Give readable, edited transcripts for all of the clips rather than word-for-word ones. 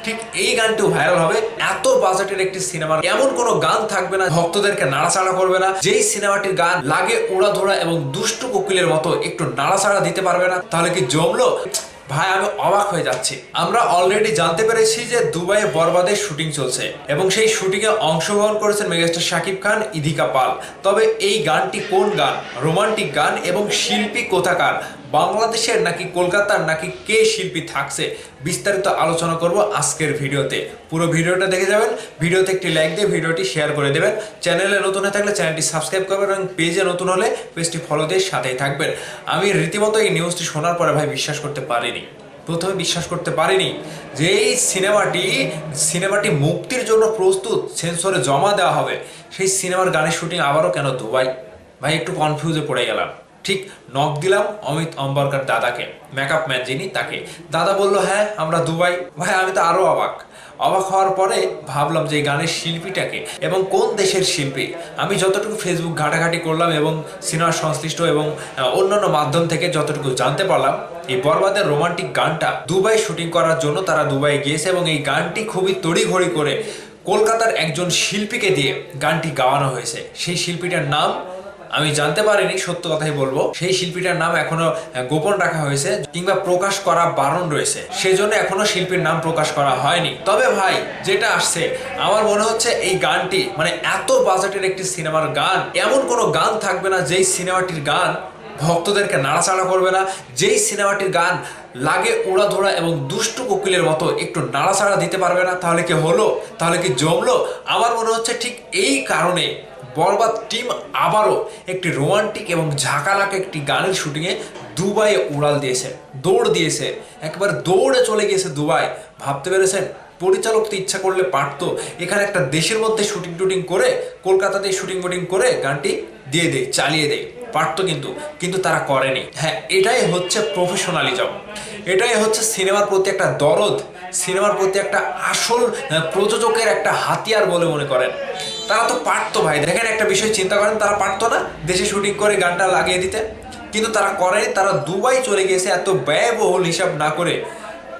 ঠিক এই গানটিও ভাইরাল হবে। এত বাজেটের একটি সিনেমা, এমন কোনো গান থাকবে না ভক্তদেরকে নাড়াচাড়া করবে না, যেই সিনেমাটির গান লাগে উড়াধুরা এবং দুষ্টু কোকিলের মতো একটু নাড়াচাড়া দিতে পারবে না। তাহলে কি জমলো? ভাই আমি অবাক হয়ে যাচ্ছি। আমরা অলরেডি জানতে পেরেছি যে দুবাইয়ে বরবাদের শুটিং চলছে এবং সেই শুটিং এ অংশগ্রহণ করেছেন মেগাস্টার শাকিব খান, ইদিকা পাল। তবে এই গানটি কোন গান, রোমান্টিক গান এবং শিল্পী কোথাকার, বাংলাদেশের নাকি কলকাতার, নাকি কে শিল্পী থাকছে, বিস্তারিত আলোচনা করব আজকের ভিডিওতে। পুরো ভিডিওটা দেখে যাবেন, ভিডিওতে একটি লাইক দিয়ে ভিডিওটি শেয়ার করে দেবেন। চ্যানেলে নতুন হয়ে থাকলে চ্যানেলটি সাবস্ক্রাইব করবেন এবং পেজে নতুন হলে পেজটি ফলো দিয়ে সাথেই থাকবেন। আমি রীতিমতো এই নিউজটি শোনার পরে ভাই বিশ্বাস করতে পারিনি, প্রথমে বিশ্বাস করতে পারিনি যে এই সিনেমাটি মুক্তির জন্য প্রস্তুত, সেন্সরে জমা দেওয়া হবে। সেই সিনেমার গানের শুটিং আবারও কেন দুবাই? ভাই একটু কনফিউজে পড়ে গেলাম। ঠিক নক দিলাম অমিত অম্বরকার দাদাকে, মেকআপ ম্যান যিনি, তাকে। দাদা বলল হ্যাঁ আমরা দুবাই। ভাই আমি তো আরো অবাক হওয়ার পরে ভাবলাম যে এই গানের শিল্পীটাকে এবং কোন দেশের শিল্পী। আমি যতটুকু ফেসবুক ঘাটাঘাটি করলাম এবং সিনেমা সংশ্লিষ্ট এবং অন্যান্য মাধ্যম থেকে যতটুকু জানতে পারলাম, এই বরবাদের রোমান্টিক গানটা দুবাই শুটিং করার জন্য তারা দুবাই গিয়েছে এবং এই গানটি খুবই তড়িঘড়ি করে কলকাতার একজন শিল্পীকে দিয়ে গানটি গাওয়ানো হয়েছে। সেই শিল্পীটার নাম আমি জানতে পারিনি, সত্য কথাই বলবো। সেই শিল্পীটার নাম এখনো গোপন রাখা হয়েছে কিংবা প্রকাশ করা বারণ রয়েছে, সেজন্য এখনো শিল্পীর নাম প্রকাশ করা হয়নি। তবে ভাই যেটা আসছে, আমার মনে হচ্ছে এই গানটি মানে এত বাজেটের একটি সিনেমার গান, এমন কোনো গান থাকবে না যেই সিনেমাটির গান ভক্তদেরকে নাড়াচাড়া করবে না, যেই সিনেমাটির গান লাগে উড়াধুরা এবং দুষ্টু কোকিলের মতো একটু নাড়াচাড়া দিতে পারবে না। তাহলে কি হলো? তাহলে কি জমলো? আমার মনে হচ্ছে ঠিক এই কারণে বরবাদ টিম আবারও একটি রোমান্টিক এবং ঝাঁকালাক একটি গানের শুটিংয়ে দুবাইয়ে উড়াল দিয়েছে, দৌড় দিয়েছে, একেবারে দৌড়ে চলে গিয়েছে দুবাই। ভাবতে পেরেছেন? পরিচালক তো ইচ্ছা করলে পারতো এখানে একটা দেশের মধ্যে শুটিং টুটিং করে, কলকাতাতে শুটিং বুটিং করে গানটি দিয়ে দেয়, চালিয়ে দেয়, পারতো, কিন্তু তারা করেনি। হ্যাঁ, এটাই হচ্ছে প্রফেশনালিজম, এটাই হচ্ছে সিনেমার প্রতি একটা দরদ, সিনেমার প্রতি একটা আসল প্রযোজকের একটা হাতিয়ার বলে মনে করেন। তারা তো পারতো ভাই, দেখেন একটা বিষয় চিন্তা করেন, তারা পারতো না দেশে শুটিং করে গানটা লাগিয়ে দিতে? কিন্তু তারা করেনি, তারা দুবাই চলে গিয়েছে এত ব্যয়বহুল হিসাব না করে।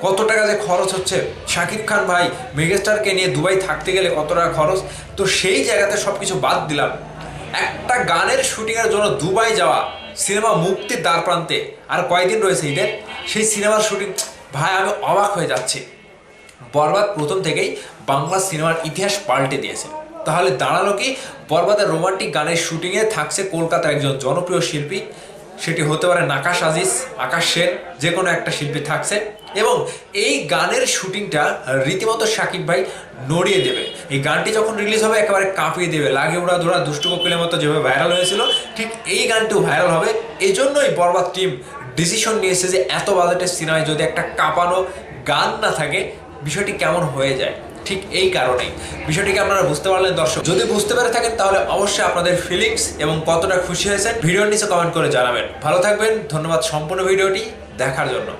কত টাকা যে খরচ হচ্ছে, শাকিব খান ভাই মেগাস্টারকে নিয়ে দুবাই থাকতে গেলে কত টাকা খরচ, তো সেই জায়গাতে সব কিছু বাদ দিলাম, একটা গানের শুটিংয়ের জন্য দুবাই যাওয়া, সিনেমা মুক্তির দ্বার প্রান্তে আর কয়দিন রয়েছে ঈদের, সেই সিনেমার শুটিং। ভাই আমি অবাক হয়ে যাচ্ছি। বরবাদ প্রথম থেকেই বাংলা সিনেমার ইতিহাস পাল্টে দিয়েছে। তাহলে দাঁড়ালো কি, বরবাদের রোমান্টিক গানের শুটিংয়ে থাকছে কলকাতার একজন জনপ্রিয় শিল্পী, সেটি হতে পারে নাকাশ আজিজ, আকাশ সেন, যে কোনো একটা শিল্পী থাকছে এবং এই গানের শুটিংটা রীতিমতো শাকিব ভাই নড়িয়ে দেবে। এই গানটি যখন রিলিজ হবে একেবারে কাঁপিয়ে দেবে, লাগে উড়া ধরা দুষ্টু কোকিলের মতো যেভাবে ভাইরাল হয়েছিল, ঠিক এই গানটিও ভাইরাল হবে। এই জন্যই বরবাদ টিম ডিসিশন নিয়েছে যে এত বাজেটের সিনেমায় যদি একটা কাঁপানো গান না থাকে বিষয়টি কেমন হয়ে যায়। ঠিক এই কারণেই বিষয়টিকে আপনারা বুঝতে পারলেন দর্শক। যদি বুঝতে পেরে থাকেন তাহলে অবশ্যই আপনাদের ফিলিংস এবং কতটা খুশি হয়েছেন ভিডিওর নিচে কমেন্ট করে জানাবেন। ভালো থাকবেন, ধন্যবাদ সম্পূর্ণ ভিডিওটি দেখার জন্য।